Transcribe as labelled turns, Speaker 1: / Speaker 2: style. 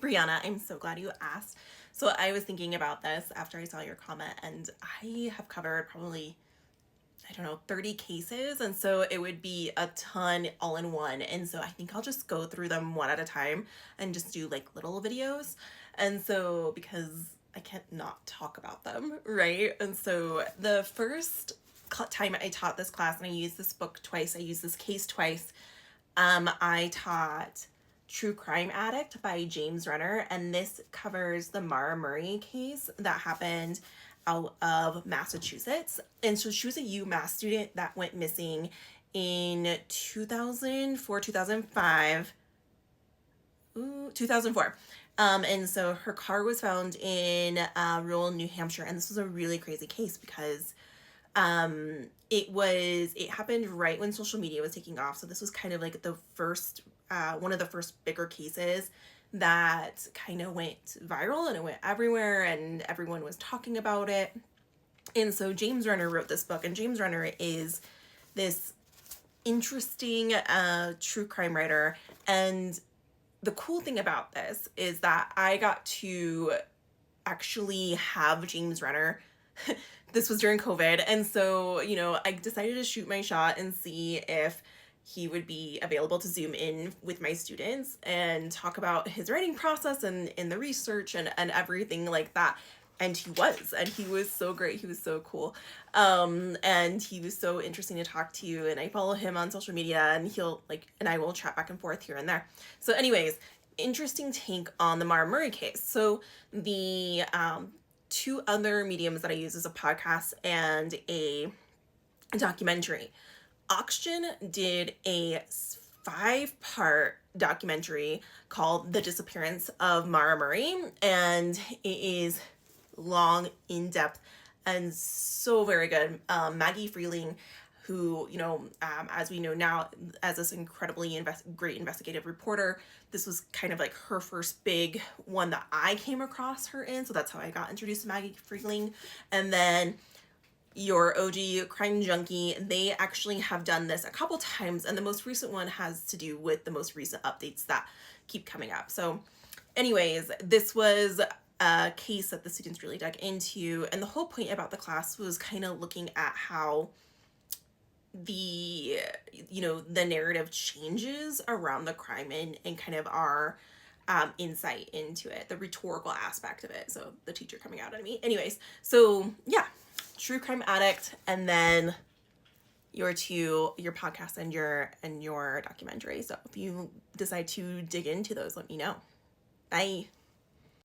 Speaker 1: Brianna, I'm so glad you asked. So I was thinking about this after I saw your comment, and I have covered probably, I don't know, 30 cases. And so it would be a ton all in one. And so I think I'll just go through them one at a time and just do like little videos. And so because I can't not talk about them, right? And so the first time I taught this class, and I used this book twice, I used this case twice, I taught True Crime Addict by James Renner, and this covers the Maura Murray case that happened out of Massachusetts. And so she was a UMass student that went missing in 2004, 2005, 2004. And so her car was found in rural New Hampshire, and this was a really crazy case because it happened right when social media was taking off. So this was kind of like the first one of the first bigger cases that kind of went viral, and it went everywhere and everyone was talking about it. And so James Renner wrote this book, and James Renner is this interesting true crime writer. And the cool thing about this is that I got to actually have James Renner. This was during COVID, and so, I decided to shoot my shot and see if he would be available to Zoom in with my students and talk about his writing process and the research and everything like that. And he was so great. He was so cool. And he was so interesting to talk to. And I follow him on social media, and and I will chat back and forth here and there. So anyways, interesting take on the Maura Murray case. So the two other mediums that I use is a podcast and a documentary. Oxygen did a 5-part documentary called The Disappearance of Maura Murray, and it is long, in-depth, and so very good. Maggie Freeling, who, as we know now, as this incredibly great investigative reporter, this was kind of like her first big one that I came across her in, so that's how I got introduced to Maggie Freeling. And then your OG Crime Junkie, they actually have done this a couple times, and the most recent one has to do with the most recent updates that keep coming up. So anyways, this was a case that the students really dug into, and the whole point about the class was kind of looking at how the narrative changes around the crime and kind of our insight into it, the rhetorical aspect of it. So the teacher coming out at me. Anyways, so yeah, True Crime Addict, and then your podcast and your documentary. So if you decide to dig into those, let me know. Bye.